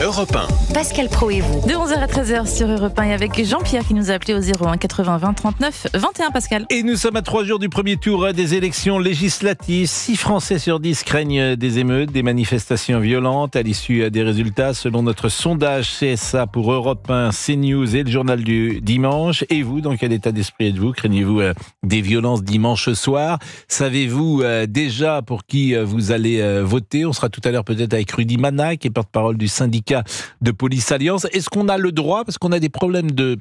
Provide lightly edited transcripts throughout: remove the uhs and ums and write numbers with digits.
Europe 1. Pascal Praud et vous. De 11h à 13h sur Europe 1 et avec Jean-Pierre qui nous a appelé au 01 80 20 39 21, Pascal. Et nous sommes à 3 jours du premier tour des élections législatives. 6 Français sur 10 craignent des émeutes, des manifestations violentes à l'issue des résultats selon notre sondage CSA pour Europe 1, CNews et le journal du dimanche. Et vous, dans quel état d'esprit êtes-vous? Craignez-vous des violences dimanche soir? Savez-vous déjà pour qui vous allez voter? On sera tout à l'heure peut-être avec Rudy Mana, qui est porte-parole du syndicat de Police Alliance. Est-ce qu'on a le droit, parce qu'on a des problèmes de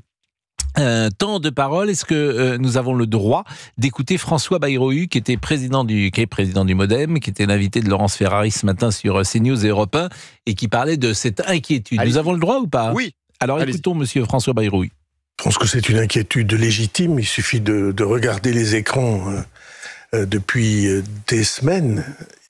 temps de parole, est-ce que nous avons le droit d'écouter François Bayrou, qui est président du MoDem, qui était l'invité de Laurence Ferrari ce matin sur CNews et Europe 1, et qui parlait de cette inquiétude. Nous avons le droit ou pas? Oui. Alors écoutons monsieur François Bayrou. Je pense que c'est une inquiétude légitime. Il suffit de regarder les écrans depuis des semaines,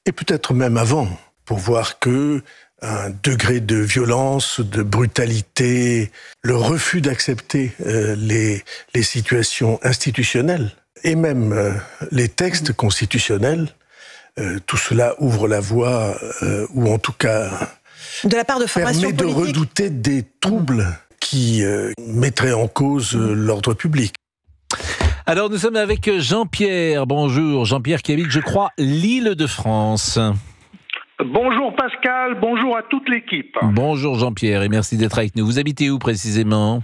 et peut-être même avant, pour voir que un degré de violence, de brutalité, le refus d'accepter les situations institutionnelles et même les textes constitutionnels, tout cela ouvre la voie, ou en tout cas De la part de formations permet de politiques. redouter des troubles qui mettraient en cause l'ordre public. Alors nous sommes avec Jean-Pierre. Bonjour Jean-Pierre, qui habite, je crois, l'Île-de-France. Bonjour Pascal, bonjour à toute l'équipe. Bonjour Jean-Pierre et merci d'être avec nous. Vous habitez où précisément?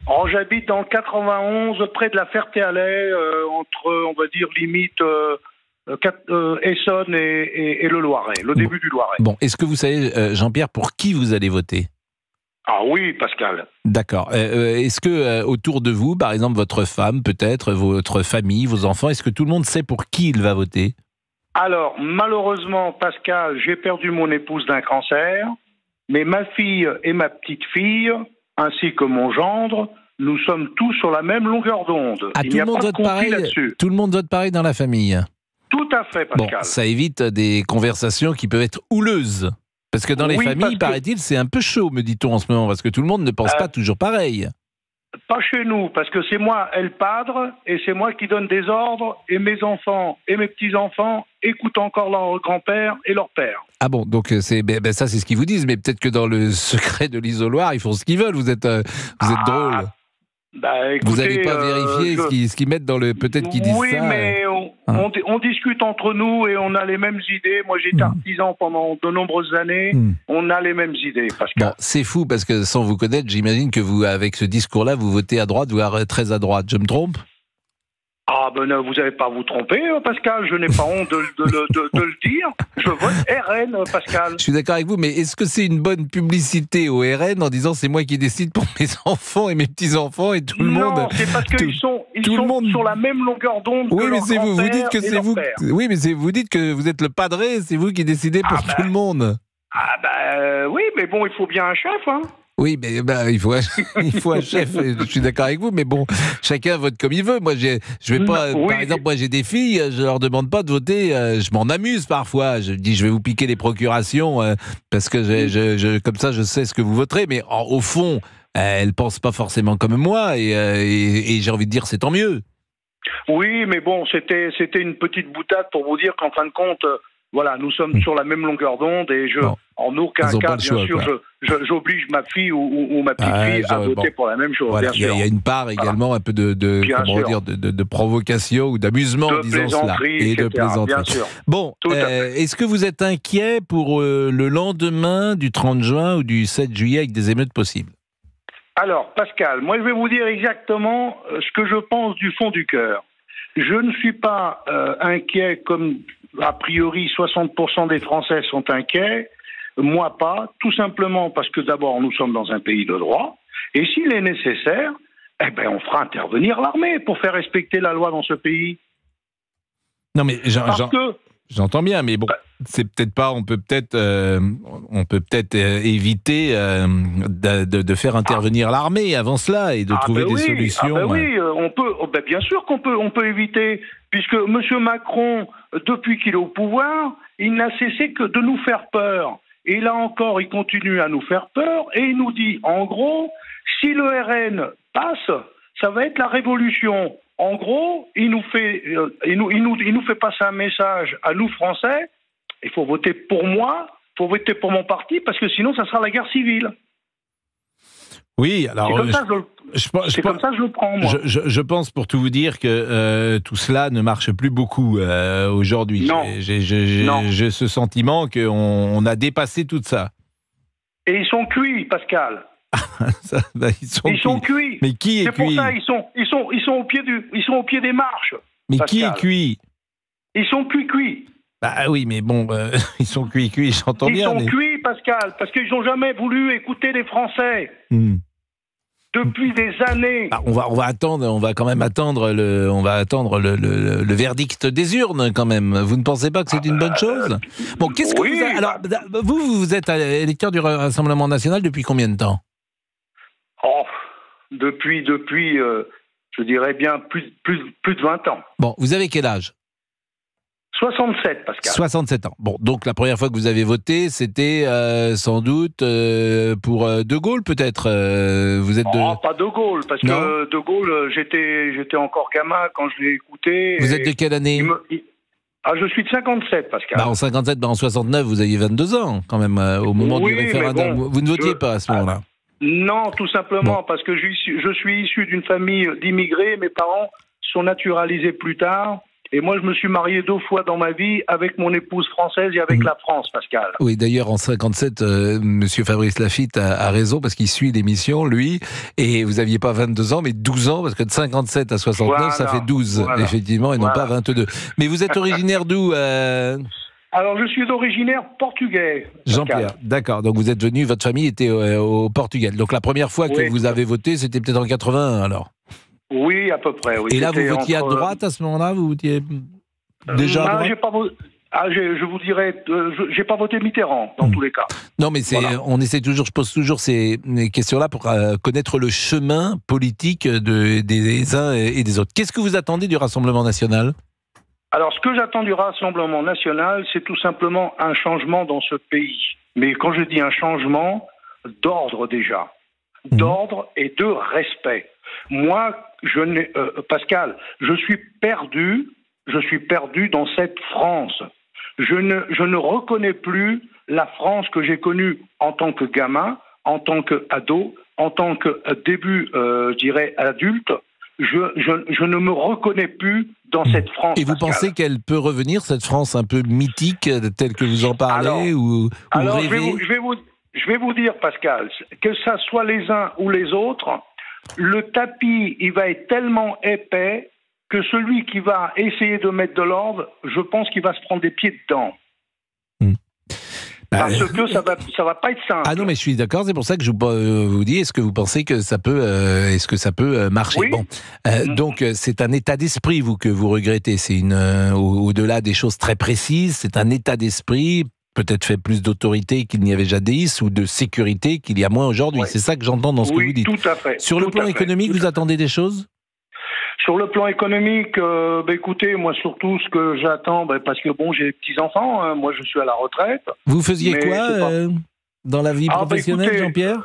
Oh, j'habite dans le 91, près de la Ferté-Alais, entre, on va dire, limite Essonne et le Loiret, le début du Loiret. Bon, est-ce que vous savez, Jean-Pierre, pour qui vous allez voter? Ah oui, Pascal. D'accord. Est-ce que autour de vous, par exemple votre femme, peut-être, votre famille, vos enfants, est-ce que tout le monde sait pour qui il va voter? Alors, malheureusement, Pascal, j'ai perdu mon épouse d'un cancer, mais ma fille et ma petite-fille, ainsi que mon gendre, nous sommes tous sur la même longueur d'onde. Ah, Il n'y a pas de conflit là-dessus. Tout le monde vote pareil dans la famille? Tout à fait, Bon, Pascal. ça évite des conversations qui peuvent être houleuses. Parce que dans les Oui, familles, parce que- paraît-il, c'est un peu chaud, me dit-on en ce moment, parce que tout le monde ne pense pas toujours pareil. Pas chez nous, parce que c'est moi, El Padre, et c'est moi qui donne des ordres, et mes enfants et mes petits-enfants écoutent encore leur grand-père et leur père. Ah bon, donc ça c'est ce qu'ils vous disent, mais peut-être que dans le secret de l'isoloir, ils font ce qu'ils veulent, vous êtes drôle. Bah, écoutez, Vous n'allez pas vérifier ce qu'ils mettent dans le... Peut-être qu'ils disent oui, ça. mais on discute entre nous et on a les mêmes idées. Moi, j'ai été artisan pendant de nombreuses années. On a les mêmes idées, Pascal. Bon, c'est fou, parce que sans vous connaître, j'imagine que vous, avec ce discours-là, vous votez à droite, voire très à droite. Je me trompe? Ah ben vous n'allez pas vous tromper, Pascal. Je n'ai pas honte de le dire. Je vote RN, Pascal. Je suis d'accord avec vous, mais est-ce que c'est une bonne publicité au RN en disant c'est moi qui décide pour mes enfants et mes petits-enfants et tout le monde? Non, c'est parce qu'ils sont sur la même longueur d'onde Oui, que mais leur c'est vous. Vous dites grand-père que et c'est leur vous. père. Oui, mais vous dites que vous êtes le padré, c'est vous qui décidez pour tout le monde. Ah ben oui, mais bon, il faut bien un chef, hein. Oui, mais il faut un chef. Je suis d'accord avec vous, mais bon, chacun vote comme il veut. Moi, je vais pas. Oui, par exemple, moi, j'ai des filles, je leur demande pas de voter. Je m'en amuse parfois. Je dis, je vais vous piquer les procurations parce que comme ça, je sais ce que vous voterez. Mais au fond, elles pensent pas forcément comme moi, et j'ai envie de dire, c'est tant mieux. Oui, mais bon, c'était une petite boutade pour vous dire qu'en fin de compte, voilà, nous sommes sur la même longueur d'onde et en aucun Ils ont pas cas, le choix, bien sûr, j'oblige ma fille ou ma petite fille à voter pour la même chose. Voilà, bien sûr. il y a une part également un peu de provocation ou d'amusement, De disons cela, plaisanterie, et de etc., plaisanterie. bien sûr. Bon, Tout à fait. est-ce que vous êtes inquiet pour le lendemain du 30 juin ou du 7 juillet avec des émeutes possibles? Alors, Pascal, moi je vais vous dire exactement ce que je pense du fond du cœur. Je ne suis pas inquiet comme a priori 60% des Français sont inquiets. Moi pas, tout simplement parce que d'abord nous sommes dans un pays de droit et s'il est nécessaire, on fera intervenir l'armée pour faire respecter la loi dans ce pays. Non mais Parce que j'entends bien, mais bon, c'est peut-être pas. On peut peut-être éviter de faire intervenir l'armée avant cela et de trouver des solutions. Oui, on peut. Bien sûr qu'on peut éviter, puisque M. Macron, depuis qu'il est au pouvoir, il n'a cessé que de nous faire peur. Et là encore, il continue à nous faire peur et il nous dit, en gros, si le RN passe, ça va être la révolution. En gros, il nous fait passer un message à nous Français. Il faut voter pour moi faut voter pour mon parti, parce que sinon, ça sera la guerre civile. Oui, alors... C'est comme ça que je le prends, moi. Je pense, pour tout vous dire, que tout cela ne marche plus beaucoup aujourd'hui. Non. J'ai ce sentiment qu'on a dépassé tout ça. Et ils sont cuits, Pascal. Ils sont cuits. Mais qui est cuit? C'est pour ça ils sont au pied des marches. Mais Pascal. qui est cuit? Ils sont cuits. Bah oui, mais bon, ils sont cuits, j'entends bien. Ils sont cuits, Pascal, parce qu'ils n'ont jamais voulu écouter les Français. Depuis des années. Ah, on va attendre, on va quand même attendre le verdict des urnes quand même. Vous ne pensez pas que c'est une bonne chose? Bon, qu'est-ce que vous alors vous êtes électeur du Rassemblement national depuis combien de temps? Depuis je dirais bien plus de 20 ans. Bon, vous avez quel âge? 67, Pascal. 67 ans. Bon, donc la première fois que vous avez voté, c'était sans doute pour De Gaulle, peut-être. Vous êtes pas De Gaulle, parce que De Gaulle, j'étais encore gamin quand je l'ai écouté. Vous êtes de quelle année? Je suis de 57, Pascal. En 57, en 69, vous aviez 22 ans, quand même, au moment du référendum. Bon, vous ne votiez pas à ce moment-là? Non, tout simplement, parce que je suis issu d'une famille d'immigrés. Mes parents sont naturalisés plus tard. Et moi, je me suis marié 2 fois dans ma vie avec mon épouse française et avec la France, Pascal. Oui, d'ailleurs, en 57, Monsieur Fabrice Lafitte a raison, parce qu'il suit l'émission, lui, et vous n'aviez pas 22 ans, mais 12 ans, parce que de 57 à 69, ça fait 12, effectivement, et non pas 22. Mais vous êtes originaire d'où Alors, je suis d'originaire portugais. Jean-Pierre, d'accord. Donc, vous êtes venu, votre famille était au Portugal. Donc, la première fois que vous avez voté, c'était peut-être en 81, alors? Oui, à peu près. Oui. Et là, vous votiez à droite à ce moment-là? Vous votiez déjà à droite? Je vous dirais, j'ai pas voté Mitterrand, dans tous les cas. Non, mais on essaie toujours, je pose toujours ces questions-là pour connaître le chemin politique des uns et des autres. Qu'est-ce que vous attendez du Rassemblement national? Alors, ce que j'attends du Rassemblement national, c'est tout simplement un changement dans ce pays. Mais quand je dis un changement, d'ordre déjà. D'ordre et de respect. Moi, Pascal, je suis perdu dans cette France. Je ne reconnais plus la France que j'ai connue en tant que gamin, en tant qu'ado, en tant que début, je dirais, adulte. Je ne me reconnais plus dans cette France. Et vous pensez qu'elle peut revenir, cette France un peu mythique, telle que vous en parlez, ou rêvez? Je vais vous dire, Pascal, que ça soit les uns ou les autres, le tapis, il va être tellement épais que celui qui va essayer de mettre de l'ordre, je pense qu'il va se prendre des pieds dedans. Parce que ça va pas être simple. Ah non, mais je suis d'accord, c'est pour ça que je vous dis, est-ce que vous pensez que ça peut, marcher? Oui. Bon, donc c'est un état d'esprit, que vous regrettez, c'est au-delà des choses très précises, c'est un état d'esprit, peut-être fait plus d'autorité qu'il n'y avait jadis, ou de sécurité qu'il y a moins aujourd'hui. Oui. C'est ça que j'entends dans ce que vous dites. Tout à fait. Sur le plan économique, vous attendez des choses? Sur le plan économique, écoutez, moi surtout ce que j'attends, parce que j'ai des petits-enfants, hein, moi je suis à la retraite. Vous faisiez quoi dans la vie professionnelle, écoutez, Jean-Pierre?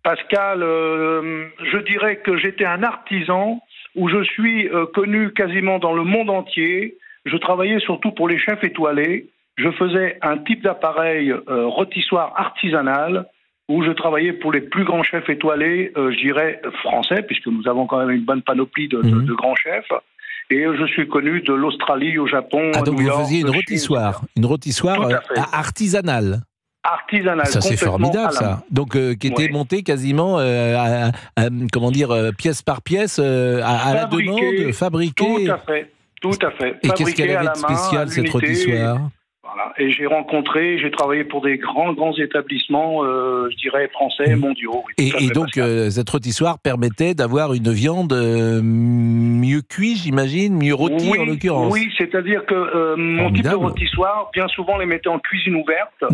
Pascal, je dirais que j'étais un artisan, où je suis connu quasiment dans le monde entier. Je travaillais surtout pour les chefs étoilés. Je faisais un type d'appareil rôtissoir artisanal, où je travaillais pour les plus grands chefs étoilés, je dirais français, puisque nous avons quand même une bonne panoplie de grands chefs. Et je suis connu de l'Australie au Japon. Ah, donc New vous York, faisiez une rôtissoire artisanale. Artisanale. Ça, c'est formidable, ça. Donc, qui était monté quasiment, pièce par pièce, à la demande, fabriqué. Tout à fait. Et qu'est-ce qu'elle avait de spécial, cette rôtissoire? Voilà. Et j'ai travaillé pour des grands établissements, je dirais français, mondiaux. Oui, et donc, cette rôtissoire permettait d'avoir une viande mieux cuite, j'imagine, mieux rôtie en l'occurrence. Oui, c'est-à-dire que mon type de rôtissoire, bien souvent, les mettait en cuisine ouverte.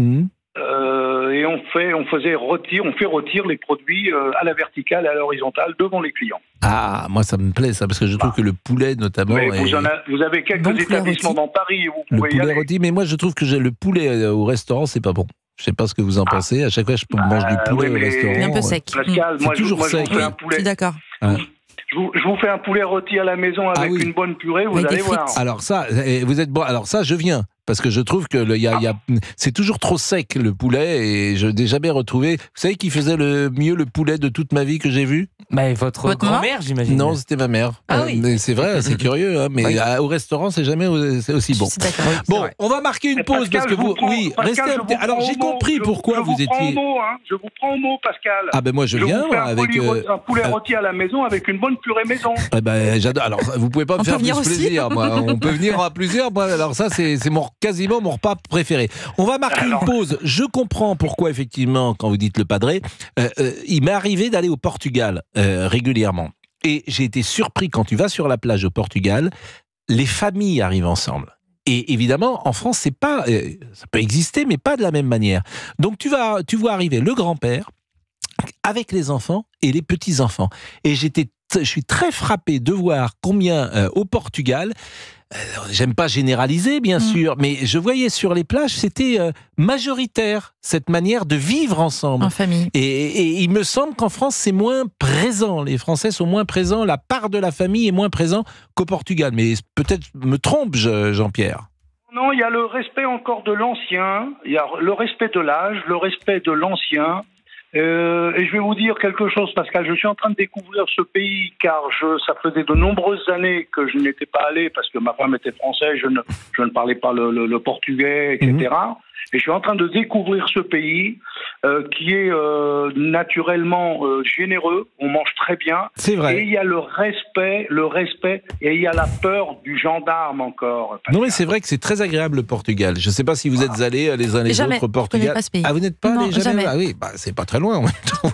Et on fait rôtir les produits à la verticale et à l'horizontale devant les clients. Ah, moi ça me plaît ça, parce que je trouve que le poulet notamment. Vous avez quelques établissements dans Paris où vous pouvez y aller. Le poulet rôti, mais moi je trouve que le poulet au restaurant c'est pas bon. Je sais pas ce que vous en pensez. À chaque fois je mange du poulet au restaurant. Un peu sec. Pascal, moi je vous fais un poulet. Je suis d'accord. Je vous fais un poulet rôti à la maison avec une bonne purée, vous allez voir. Alors ça, vous êtes bon. Alors ça, je viens. parce que je trouve que c'est toujours trop sec le poulet et je n'ai jamais retrouvé. Vous savez qui faisait le mieux le poulet de toute ma vie que j'ai vu? Votre grand-mère, j'imagine. Non, c'était ma mère. Oui. Mais c'est vrai, c'est curieux, hein, mais au restaurant, c'est jamais aussi bon. Bon, on va marquer une pause Pascal, parce que vous. Pascal, restez. Alors j'ai compris pourquoi vous étiez. Je vous prends au mot, Pascal. Ah ben moi je viens vous fais avec un poulet rôti à la maison avec une bonne purée maison. J'adore. Alors vous pouvez pas me faire plus plaisir, moi. On peut venir à plusieurs. Moi, alors ça c'est quasiment mon repas préféré. On va marquer une pause. Je comprends pourquoi effectivement quand vous dites le padré, il m'est arrivé d'aller au Portugal régulièrement et j'ai été surpris quand tu vas sur la plage au Portugal, les familles arrivent ensemble. Et évidemment, en France, c'est pas, ça peut exister, mais pas de la même manière. Donc tu vois arriver le grand-père avec les enfants et les petits-enfants. Et je suis très frappé de voir combien au Portugal, j'aime pas généraliser bien sûr, mais je voyais sur les plages, c'était majoritaire, cette manière de vivre ensemble. En famille. Et il me semble qu'en France, c'est moins présent. Les Français sont moins présents, la part de la famille est moins présente qu'au Portugal. Mais peut-être me trompe, Jean-Pierre. Non, il y a le respect encore de l'ancien, il y a le respect de l'âge, le respect de l'ancien. Et je vais vous dire quelque chose, Pascal, je suis en train de découvrir ce pays car ça faisait de nombreuses années que je n'étais pas allé parce que ma femme était française, je ne parlais pas le portugais, etc. Et je suis en train de découvrir ce pays qui est naturellement généreux, on mange très bien. C'est vrai. Et il y a le respect, et il y a la peur du gendarme encore. Pascal. Non mais c'est vrai que c'est très agréable le Portugal. Je ne sais pas si vous êtes allés les uns les autres au Portugal. Pas ce pays. Ah vous n'êtes pas allés jamais. Ah oui, c'est pas très loin en même temps.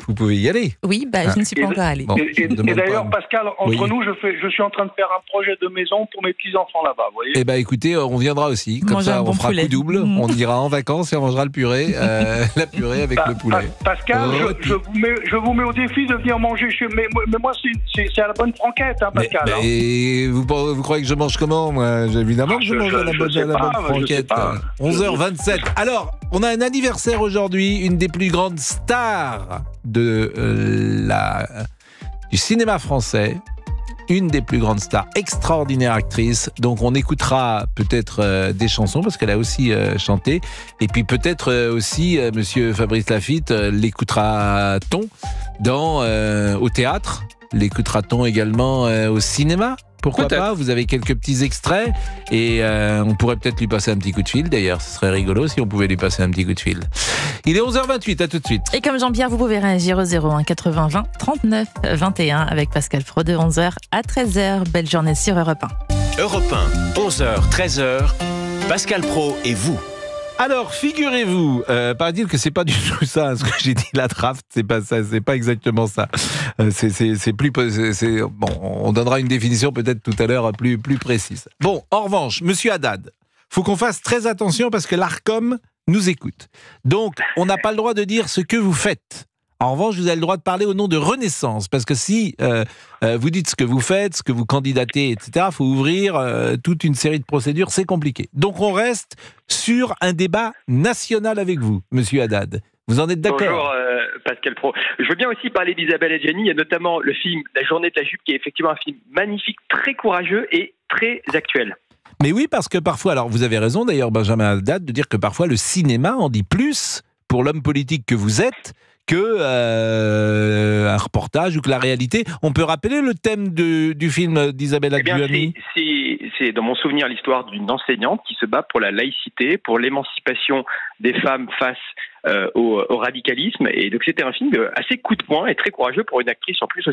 Vous pouvez y aller. Oui, je ne suis pas encore allée. Bon, et d'ailleurs, Pascal, entre nous, je suis en train de faire un projet de maison pour mes petits-enfants là-bas, vous voyez. Eh bien, écoutez, on viendra aussi. Comme ça, on fera coup double. On ira en vacances et on mangera le purée. La purée avec le poulet. Pascal, je vous mets au défi de venir manger chez... Mais moi, c'est à la bonne franquette, hein, Pascal. Et vous croyez que je mange comment, moi? Évidemment que je mange à la bonne franquette. 11h27. Alors, on a un anniversaire aujourd'hui. Une des plus grandes stars du cinéma français. Une des plus grandes stars, extraordinaire actrice. Donc on écoutera peut-être des chansons parce qu'elle a aussi chanté. Et puis peut-être aussi Monsieur Fabrice Lafitte l'écoutera-t-on au théâtre, l'écoutera-t-on également au cinéma. Pourquoi pas? Vous avez quelques petits extraits et on pourrait peut-être lui passer un petit coup de fil d'ailleurs. Ce serait rigolo si on pouvait lui passer un petit coup de fil. Il est 11h28, à tout de suite. Et comme Jean-Pierre, vous pouvez réagir au 01 80 20 39 21 avec Pascal Praud de 11h à 13h. Belle journée sur Europe 1. Europe 1, 11h, 13h, Pascal Praud et vous. Alors, figurez-vous, paraît-il que c'est pas du tout ça, ce que j'ai dit, la draft, c'est pas ça, c'est pas exactement ça. Bon, on donnera une définition peut-être tout à l'heure plus précise. Bon, en revanche, Monsieur Haddad, faut qu'on fasse très attention parce que l'Arcom nous écoute. Donc, on n'a pas le droit de dire ce que vous faites. En revanche, vous avez le droit de parler au nom de Renaissance, parce que si vous dites ce que vous faites, ce que vous candidatez, etc., il faut ouvrir toute une série de procédures, c'est compliqué. Donc on reste sur un débat national avec vous, Monsieur Haddad. Vous en êtes d'accord? Bonjour Pascal Praud. Je veux bien aussi parler d'Isabelle Adjani. Il y a notamment le film La journée de la jupe, qui est effectivement un film magnifique, très courageux et très actuel. Mais oui, parce que parfois, alors vous avez raison d'ailleurs, Benjamin Haddad, de dire que parfois le cinéma en dit plus pour l'homme politique que vous êtes que un reportage ou que la réalité. On peut rappeler le thème du film d'Isabelle Adjani? C'est dans mon souvenir l'histoire d'une enseignante qui se bat pour la laïcité, pour l'émancipation des femmes face au radicalisme. Et donc c'était un film assez coup de poing et très courageux pour une actrice en plus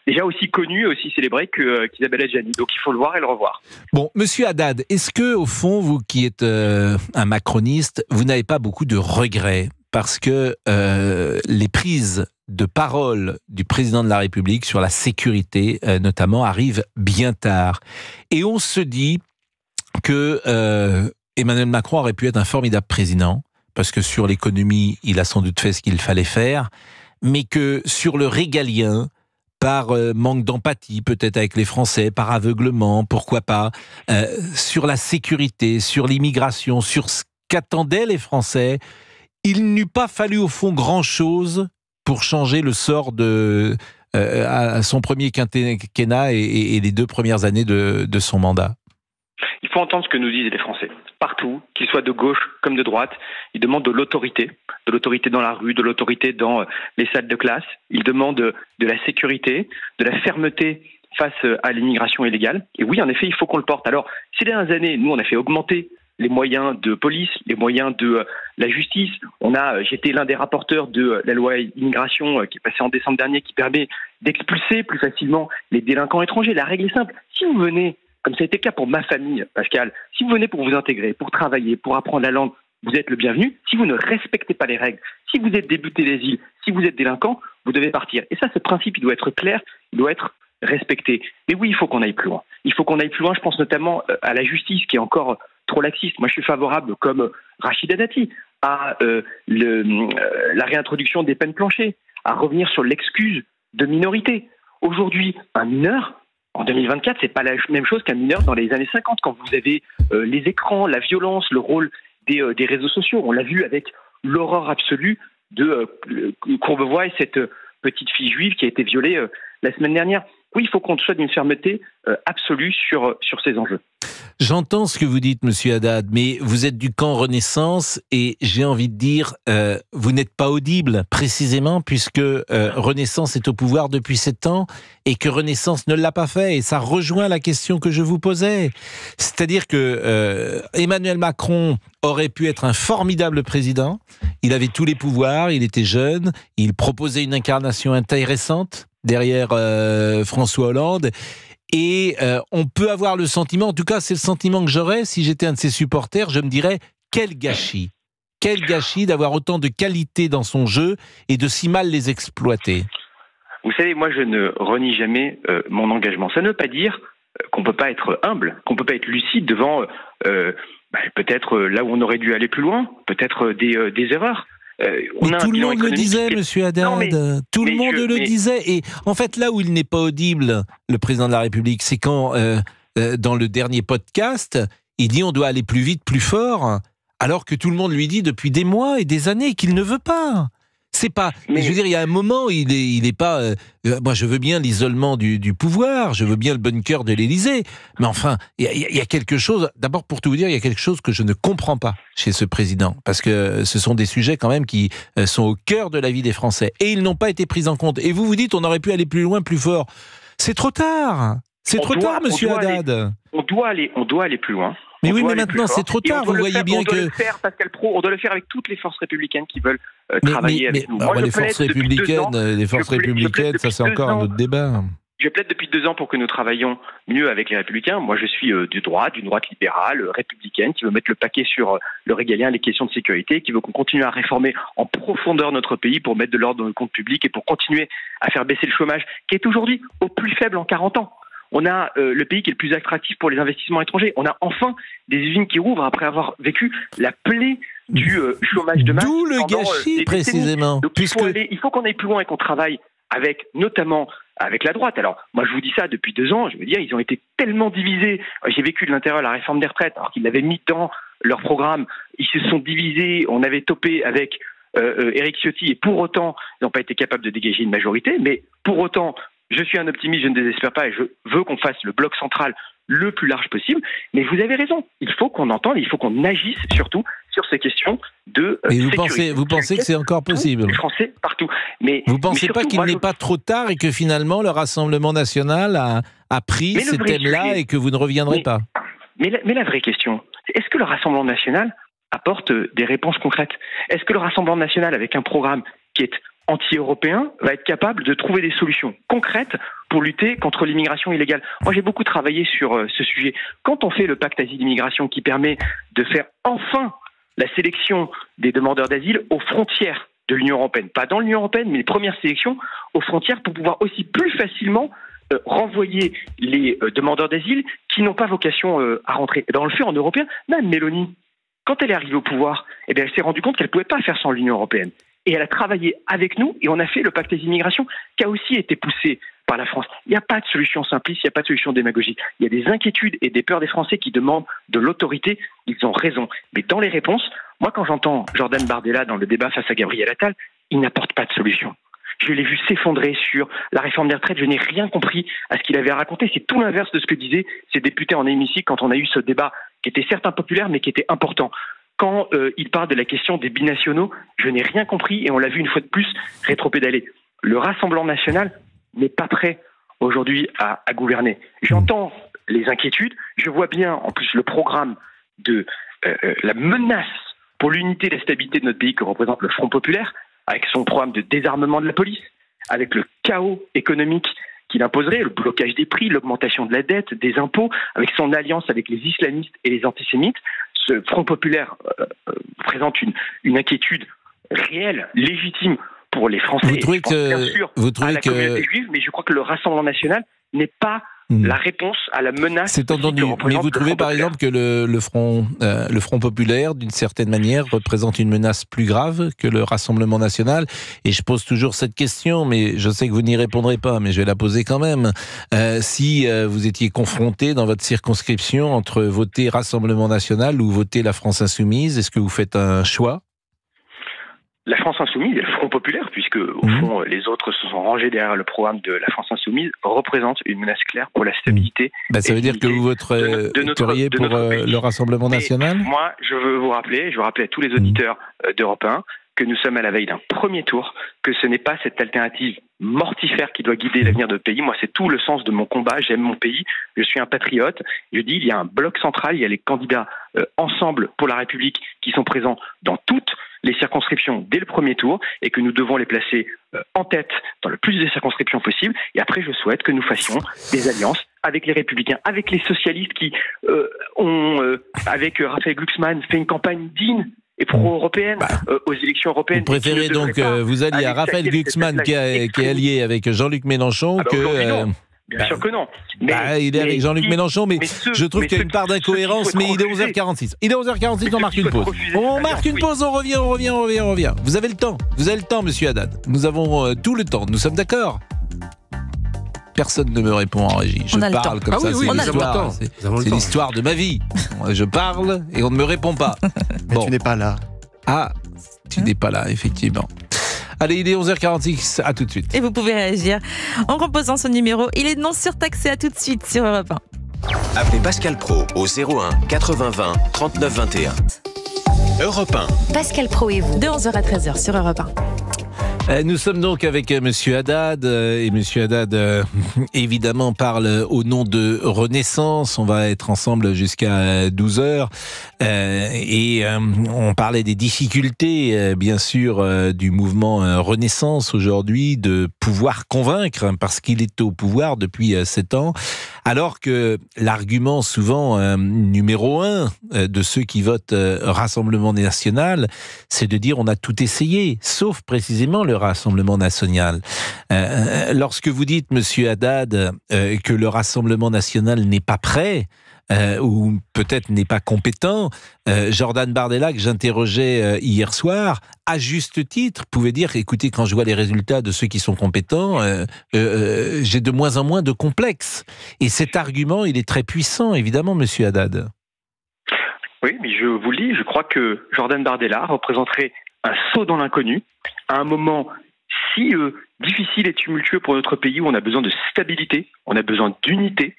déjà aussi connue, aussi célébrée qu'Isabelle Adjani. Donc il faut le voir et le revoir. Bon, Monsieur Haddad, est-ce que au fond, vous qui êtes un macroniste, vous n'avez pas beaucoup de regrets? Parce que les prises de parole du président de la République sur la sécurité, notamment, arrivent bien tard. Et on se dit que Emmanuel Macron aurait pu être un formidable président, parce que sur l'économie, il a sans doute fait ce qu'il fallait faire, mais que sur le régalien, par manque d'empathie peut-être avec les Français, par aveuglement, pourquoi pas, sur la sécurité, sur l'immigration, sur ce qu'attendaient les Français, il n'eût pas fallu au fond grand-chose pour changer le sort à son premier quinquennat et les 2 premières années de son mandat. Il faut entendre ce que nous disent les Français. Partout, qu'ils soient de gauche comme de droite, ils demandent de l'autorité dans la rue, de l'autorité dans les salles de classe. Ils demandent de la sécurité, de la fermeté face à l'immigration illégale. Et oui, en effet, il faut qu'on le porte. Alors, ces dernières années, nous, on a fait augmenter les moyens de police, les moyens de la justice. J'étais l'un des rapporteurs de la loi immigration qui est passée en décembre dernier, qui permet d'expulser plus facilement les délinquants étrangers. La règle est simple. Si vous venez, comme ça a été le cas pour ma famille, Pascal, si vous venez pour vous intégrer, pour travailler, pour apprendre la langue, vous êtes le bienvenu. Si vous ne respectez pas les règles, si vous êtes débuté d'asile, si vous êtes délinquant, vous devez partir. Et ça, ce principe, il doit être clair, il doit être respecté. Mais oui, il faut qu'on aille plus loin. Il faut qu'on aille plus loin, je pense notamment à la justice, qui est encore trop laxiste. Moi, je suis favorable, comme Rachida Dati, à la réintroduction des peines planchées, à revenir sur l'excuse de minorité. Aujourd'hui, un mineur, en 2024, c'est pas la même chose qu'un mineur dans les années 50, quand vous avez les écrans, la violence, le rôle des réseaux sociaux. On l'a vu avec l'horreur absolue de Courbevoie et cette petite fille juive qui a été violée la semaine dernière. Oui, il faut qu'on soit d'une fermeté absolue sur ces enjeux. J'entends ce que vous dites, Monsieur Haddad, mais vous êtes du camp Renaissance et j'ai envie de dire, vous n'êtes pas audible, précisément, puisque Renaissance est au pouvoir depuis 7 ans et que Renaissance ne l'a pas fait. Et ça rejoint la question que je vous posais. C'est-à-dire que Emmanuel Macron aurait pu être un formidable président. Il avait tous les pouvoirs, il était jeune, il proposait une incarnation intéressante derrière François Hollande. Et on peut avoir le sentiment, en tout cas c'est le sentiment que j'aurais si j'étais un de ses supporters, je me dirais quel gâchis d'avoir autant de qualité dans son jeu et de si mal les exploiter. Vous savez, moi je ne renie jamais mon engagement. Ça ne veut pas dire qu'on ne peut pas être humble, qu'on ne peut pas être lucide devant peut-être là où on aurait dû aller plus loin, peut-être des erreurs. Mais tout le monde le disait, Monsieur Haddad. Tout le monde le disait. Et en fait, là où il n'est pas audible, le président de la République, c'est quand, dans le dernier podcast, il dit on doit aller plus vite, plus fort, alors que tout le monde lui dit depuis des mois et des années qu'il ne veut pas. C'est pas. Mais je veux dire, il y a un moment, il est pas. Moi, je veux bien l'isolement du pouvoir, je veux bien le bunker de l'Élysée, mais enfin, il y a quelque chose. D'abord, pour tout vous dire, il y a quelque chose que je ne comprends pas chez ce président, parce que ce sont des sujets quand même qui sont au cœur de la vie des Français, et ils n'ont pas été pris en compte. Et vous dites, on aurait pu aller plus loin, plus fort. C'est trop tard. C'est trop tard, Monsieur Haddad. On doit aller plus loin. Mais oui, mais maintenant c'est trop tard. Vous voyez bien que. On doit le faire, Pascal Praud. On doit le faire avec toutes les forces républicaines qui veulent travailler avec nous. Moi, les forces républicaines, ça c'est encore un autre débat. Je plaide depuis 2 ans pour que nous travaillions mieux avec les Républicains. Moi, je suis d'une droite libérale, républicaine, qui veut mettre le paquet sur le régalien, les questions de sécurité, qui veut qu'on continue à réformer en profondeur notre pays pour mettre de l'ordre dans le compte public et pour continuer à faire baisser le chômage, qui est aujourd'hui au plus faible en 40 ans. On a le pays qui est le plus attractif pour les investissements étrangers. On a enfin des usines qui rouvrent après avoir vécu la plaie du chômage de masse. D'où le gâchis, précisément. Donc, il faut qu'on aille plus loin et qu'on travaille notamment avec la droite. Alors, moi, je vous dis ça depuis 2 ans. Je veux dire, ils ont été tellement divisés. J'ai vécu de l'intérieur la réforme des retraites, alors qu'ils l'avaient mis dans leur programme. Ils se sont divisés. On avait topé avec Éric Ciotti. Et pour autant, ils n'ont pas été capables de dégager une majorité. Mais pour autant, je suis un optimiste, je ne désespère pas. Et je veux qu'on fasse le bloc central le plus large possible. Mais vous avez raison. Il faut qu'on entende, il faut qu'on agisse surtout sur ces questions de sécurité. Vous pensez que c'est encore possible? Les Français partout. Mais vous ne pensez pas qu'il n'est pas trop tard et que finalement le Rassemblement national a pris ces thèmes-là et que vous ne reviendrez pas? Mais la vraie question, c'est est-ce que le Rassemblement national apporte des réponses concrètes? Est-ce que le Rassemblement national, avec un programme qui est anti-européen, va être capable de trouver des solutions concrètes pour lutter contre l'immigration illégale? Moi, j'ai beaucoup travaillé sur ce sujet. Quand on fait le pacte asile-immigration qui permet de faire enfin la sélection des demandeurs d'asile aux frontières de l'Union européenne, pas dans l'Union européenne, mais les premières sélections aux frontières pour pouvoir aussi plus facilement renvoyer les demandeurs d'asile qui n'ont pas vocation à rentrer. On le fait en européen. Même Mélanie, quand elle est arrivée au pouvoir, elle s'est rendue compte qu'elle ne pouvait pas faire sans l'Union européenne. Et elle a travaillé avec nous et on a fait le pacte asile-immigration qui a aussi été poussé par la France. Il n'y a pas de solution simpliste, il n'y a pas de solution démagogique. Il y a des inquiétudes et des peurs des Français qui demandent de l'autorité. Ils ont raison. Mais dans les réponses, moi quand j'entends Jordan Bardella dans le débat face à Gabriel Attal, il n'apporte pas de solution. Je l'ai vu s'effondrer sur la réforme des retraites. Je n'ai rien compris à ce qu'il avait raconté. C'est tout l'inverse de ce que disaient ces députés en hémicycle quand on a eu ce débat qui était certes impopulaire, mais qui était important. Quand il parle de la question des binationaux, je n'ai rien compris et on l'a vu une fois de plus rétropédaler. Le Rassemblement national n'est pas prêt aujourd'hui à gouverner. J'entends les inquiétudes, je vois bien en plus le programme de la menace pour l'unité et la stabilité de notre pays que représente le Front populaire, avec son programme de désarmement de la police, avec le chaos économique qu'il imposerait, le blocage des prix, l'augmentation de la dette, des impôts, avec son alliance avec les islamistes et les antisémites. Ce Front populaire présente une inquiétude réelle, légitime pour les Français. Vous trouvez la communauté juive, mais je crois que le Rassemblement national n'est pas la réponse à la menace. C'est entendu. Mais vous trouvez par exemple que le Front populaire, d'une certaine manière, représente une menace plus grave que le Rassemblement national? Et je pose toujours cette question, mais je sais que vous n'y répondrez pas, mais je vais la poser quand même. Si vous étiez confronté dans votre circonscription entre voter Rassemblement national ou voter la France insoumise, est-ce que vous faites un choix? La France insoumise et le Front populaire, puisque au fond les autres se sont rangés derrière le programme de la France insoumise, représentent une menace claire pour la stabilité. Ça veut dire que vous voteriez pour le Rassemblement national? Moi, je veux rappeler à tous les auditeurs d'Europe 1 que nous sommes à la veille d'un premier tour, que ce n'est pas cette alternative mortifère qui doit guider l'avenir de notre pays. Moi, c'est tout le sens de mon combat. J'aime mon pays. Je suis un patriote. Je dis, il y a un bloc central. Il y a les candidats Ensemble pour la République qui sont présents dans toutes les circonscriptions dès le premier tour et que nous devons les placer en tête dans le plus de circonscriptions possible. Et après, je souhaite que nous fassions des alliances avec les Républicains, avec les socialistes qui ont, avec Raphaël Glucksmann, fait une campagne digne et pro-européenne aux élections européennes. Vous préférez donc vous allier à Raphaël Glucksmann qui est allié avec Jean-Luc Mélenchon Bien sûr que non. Il est avec Jean-Luc Mélenchon, mais je trouve qu'il y a une part d'incohérence, mais il est 11h46. Il est 11h46, on marque une pause. On marque une pause, on revient. Vous avez le temps, monsieur Haddad. Nous avons tout le temps, nous sommes d'accord? Personne ne me répond en régie. Je parle comme ça, c'est l'histoire de ma vie. Je parle et on ne me répond pas. Mais tu n'es pas là. Ah, tu n'es pas là, effectivement. Allez, il est 11h46, à tout de suite. Et vous pouvez réagir en composant ce numéro. Il est non surtaxé, à tout de suite sur Europe 1. Appelez Pascal Pro au 01 80 20 39 21. Europe 1. Pascal Pro et vous. De 11h à 13h sur Europe 1. Nous sommes donc avec monsieur Haddad et monsieur Haddad évidemment parle au nom de Renaissance. On va être ensemble jusqu'à 12h et on parlait des difficultés bien sûr du mouvement Renaissance aujourd'hui de pouvoir convaincre parce qu'il est au pouvoir depuis 7 ans alors que l'argument souvent numéro 1 de ceux qui votent Rassemblement national, c'est de dire on a tout essayé sauf précisément le Rassemblement national. Lorsque vous dites, monsieur Haddad, que le Rassemblement national n'est pas prêt, ou peut-être n'est pas compétent, Jordan Bardella, que j'interrogeais hier soir, à juste titre, pouvait dire, écoutez, quand je vois les résultats de ceux qui sont compétents, j'ai de moins en moins de complexes. Et cet argument, il est très puissant, évidemment, monsieur Haddad. Oui, mais je vous le dis, je crois que Jordan Bardella représenterait un saut dans l'inconnu, à un moment si difficile et tumultueux pour notre pays où on a besoin de stabilité, on a besoin d'unité,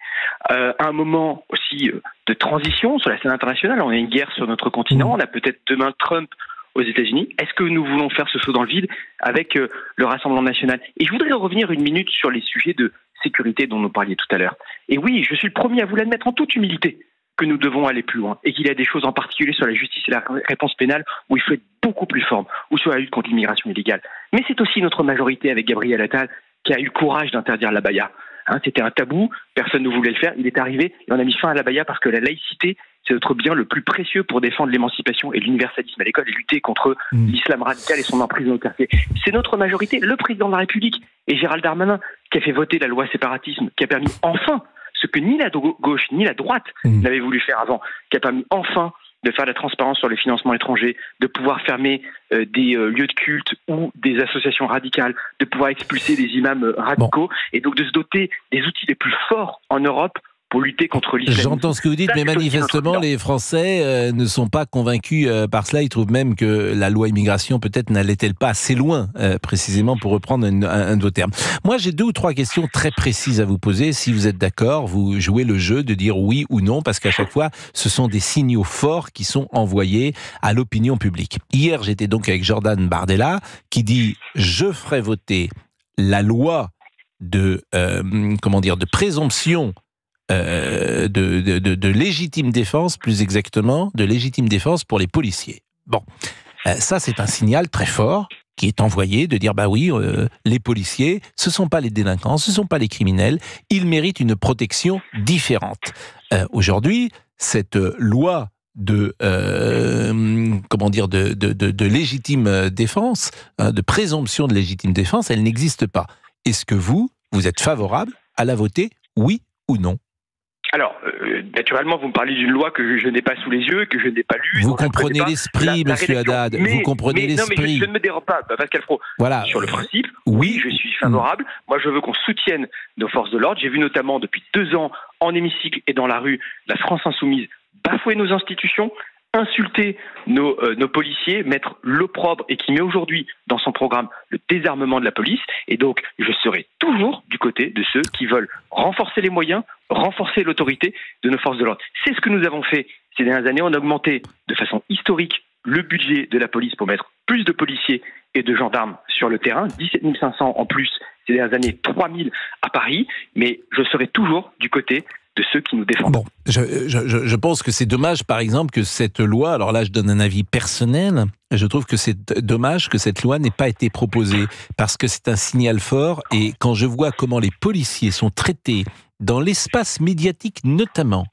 à un moment aussi de transition sur la scène internationale. On a une guerre sur notre continent, on a peut-être demain Trump aux États-Unis. Est-ce que nous voulons faire ce saut dans le vide avec le Rassemblement national? Et je voudrais revenir une minute sur les sujets de sécurité dont nous parliez tout à l'heure. Et oui, je suis le premier à vous l'admettre en toute humilité que nous devons aller plus loin et qu'il y a des choses en particulier sur la justice et la réponse pénale où il faut être beaucoup plus fort, ou sur la lutte contre l'immigration illégale. Mais c'est aussi notre majorité avec Gabriel Attal qui a eu le courage d'interdire l'abaya. C'était un tabou, personne ne voulait le faire, il est arrivé et on a mis fin à l'abaya parce que la laïcité, c'est notre bien le plus précieux pour défendre l'émancipation et l'universalisme à l'école et lutter contre l'islam radical et son emprise dans nos quartiers. C'est notre majorité, le président de la République et Gérald Darmanin qui a fait voter la loi séparatisme, qui a permis enfin ce que ni la gauche ni la droite n'avaient voulu faire avant, qui a permis enfin de faire la transparence sur les financements étrangers, de pouvoir fermer des lieux de culte ou des associations radicales, de pouvoir expulser des imams radicaux, et donc de se doter des outils les plus forts en Europe pour lutter contre l'islamisme. J'entends ce que vous dites, mais manifestement, les Français ne sont pas convaincus par cela. Ils trouvent même que la loi immigration, peut-être, n'allait-elle pas assez loin, précisément pour reprendre un de vos termes. Moi, j'ai 2 ou 3 questions très précises à vous poser. Si vous êtes d'accord, vous jouez le jeu de dire oui ou non, parce qu'à chaque fois, ce sont des signaux forts qui sont envoyés à l'opinion publique. Hier, j'étais donc avec Jordan Bardella, qui dit « Je ferai voter la loi de présomption de légitime défense, plus exactement, de légitime défense pour les policiers. » Bon, ça c'est un signal très fort qui est envoyé de dire, bah oui, les policiers, ce ne sont pas les délinquants, ce ne sont pas les criminels, ils méritent une protection différente. Aujourd'hui, cette loi de légitime défense, de présomption de légitime défense, elle n'existe pas. Est-ce que vous êtes favorable à la voter, oui ou non? Alors, naturellement, vous me parlez d'une loi que je n'ai pas sous les yeux, que je n'ai pas lue. Vous comprenez l'esprit, monsieur Haddad. Vous comprenez l'esprit. Non, mais je ne me dérobe pas, Pascal Praud. Voilà. Sur le principe, oui, je suis favorable. Moi, je veux qu'on soutienne nos forces de l'ordre. J'ai vu notamment depuis 2 ans, en hémicycle et dans la rue, la France insoumise bafouer nos institutions, insulter nos policiers, mettre l'opprobre et qui met aujourd'hui dans son programme le désarmement de la police. Et donc, je serai toujours du côté de ceux qui veulent renforcer les moyens, renforcer l'autorité de nos forces de l'ordre. C'est ce que nous avons fait ces dernières années. On a augmenté de façon historique le budget de la police pour mettre plus de policiers et de gendarmes sur le terrain, 17 500 en plus ces dernières années, 3 000 à Paris. Mais je serai toujours du côté de ceux qui nous défendent. Bon, je pense que c'est dommage, par exemple, que cette loi, alors là je donne un avis personnel, je trouve que c'est dommage que cette loi n'ait pas été proposée, parce que c'est un signal fort, et quand je vois comment les policiers sont traités, dans l'espace médiatique notamment,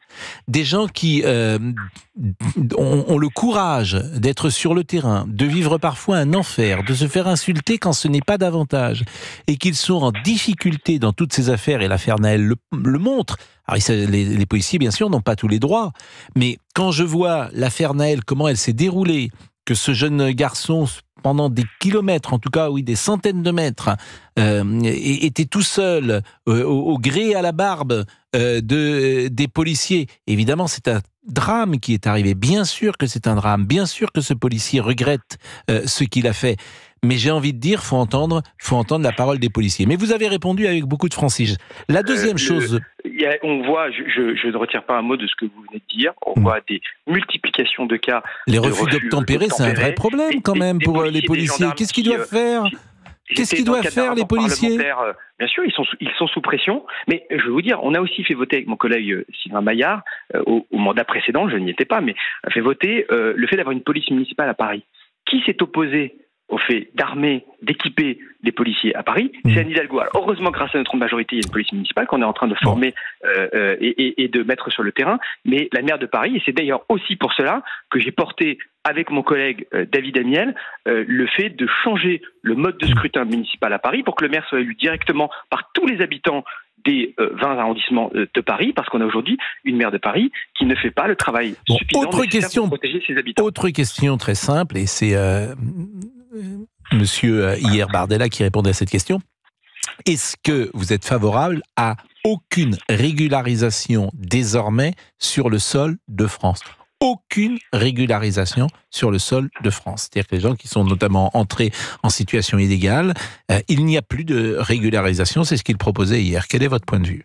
des gens qui ont le courage d'être sur le terrain, de vivre parfois un enfer, de se faire insulter quand ce n'est pas davantage, et qu'ils sont en difficulté dans toutes ces affaires, et l'affaire Naël le montre. Alors, les policiers, bien sûr, n'ont pas tous les droits, mais quand je vois l'affaire Naël, comment elle s'est déroulée, que ce jeune garçon, pendant des kilomètres, en tout cas, oui, des centaines de mètres, était tout seul, au gré à la barbe des policiers. Évidemment, c'est un drame qui est arrivé. Bien sûr que c'est un drame. Bien sûr que ce policier regrette ce qu'il a fait. Mais j'ai envie de dire, faut entendre la parole des policiers. Mais vous avez répondu avec beaucoup de franchise. La deuxième chose... on voit, je ne retire pas un mot de ce que vous venez de dire, on voit des multiplications de cas. Les refus d'obtempérer, c'est un vrai problème quand même pour les policiers. Qu'est-ce qu'ils doivent faire ? Qu'est-ce qu'ils doivent faire, les policiers ? Bien sûr, ils sont sous pression, mais je veux vous dire, on a aussi fait voter avec mon collègue Sylvain Maillard, au mandat précédent, je n'y étais pas, mais a fait voter le fait d'avoir une police municipale à Paris. Qui s'est opposé au fait d'armer, d'équiper les policiers à Paris? C'est Anne Hidalgo. Alors, heureusement, grâce à notre majorité, il y a une police municipale qu'on est en train de former et de mettre sur le terrain. Mais la maire de Paris, et c'est d'ailleurs aussi pour cela que j'ai porté avec mon collègue David Amiel le fait de changer le mode de scrutin municipal à Paris pour que le maire soit élu directement par tous les habitants des 20 arrondissements de Paris, parce qu'on a aujourd'hui une maire de Paris qui ne fait pas le travail suffisant pour protéger ses habitants. Autre question très simple, et c'est Monsieur hier Bardella qui répondait à cette question. Est-ce que vous êtes favorable à aucune régularisation désormais sur le sol de France ? Aucune régularisation sur le sol de France. C'est-à-dire que les gens qui sont notamment entrés en situation illégale, il n'y a plus de régularisation, c'est ce qu'il proposait hier. Quel est votre point de vue ?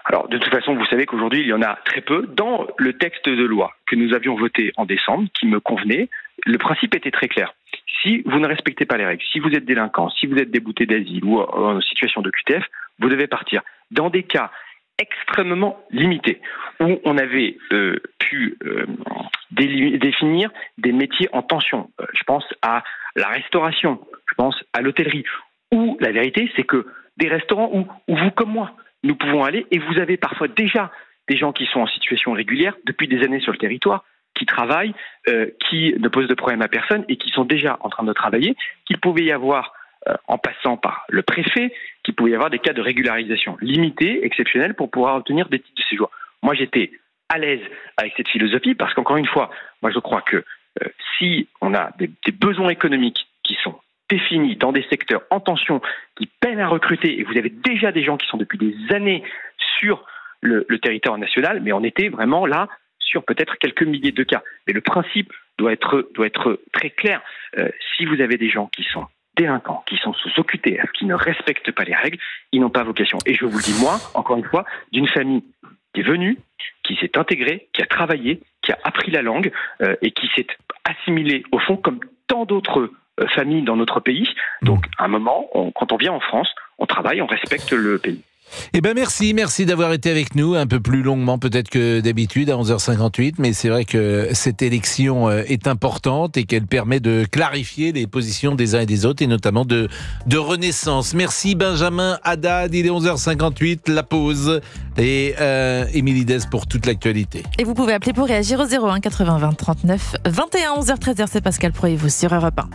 Alors, de toute façon, vous savez qu'aujourd'hui, il y en a très peu. Dans le texte de loi que nous avions voté en décembre, qui me convenait, le principe était très clair. Si vous ne respectez pas les règles, si vous êtes délinquant, si vous êtes débouté d'asile ou en situation de QTF, vous devez partir. Dans des cas extrêmement limités, où on avait pu définir des métiers en tension. Je pense à la restauration, je pense à l'hôtellerie, où la vérité, c'est que des restaurants où vous comme moi, nous pouvons aller, et vous avez parfois déjà des gens qui sont en situation régulière depuis des années sur le territoire, qui travaillent, qui ne posent de problème à personne et qui sont déjà en train de travailler, qu'il pouvait y avoir, en passant par le préfet, qu'il pouvait y avoir des cas de régularisation limités, exceptionnels, pour pouvoir obtenir des titres de séjour. Moi, j'étais à l'aise avec cette philosophie parce qu'encore une fois, moi je crois que si on a des besoins économiques qui sont définis dans des secteurs en tension, qui peinent à recruter, et vous avez déjà des gens qui sont depuis des années sur le territoire national, mais on était vraiment là sur peut-être quelques milliers de cas. Mais le principe doit être très clair. Si vous avez des gens qui sont délinquants, qui sont sous OQTF, qui ne respectent pas les règles, ils n'ont pas vocation. Et je vous le dis, moi, encore une fois, d'une famille qui est venue, qui s'est intégrée, qui a travaillé, qui a appris la langue et qui s'est assimilée, au fond, comme tant d'autres familles dans notre pays. Donc, à un moment, quand on vient en France, on travaille, on respecte le pays. Eh ben merci d'avoir été avec nous, un peu plus longuement peut-être que d'habitude à 11h58, mais c'est vrai que cette élection est importante et qu'elle permet de clarifier les positions des uns et des autres, et notamment de Renaissance. Merci Benjamin Haddad, il est 11h58, la pause, et Émilie Dez pour toute l'actualité. Et vous pouvez appeler pour réagir au 01 80 20 39 21, 11h 13h, c'est Pascal Pro et vous sur Europe 1.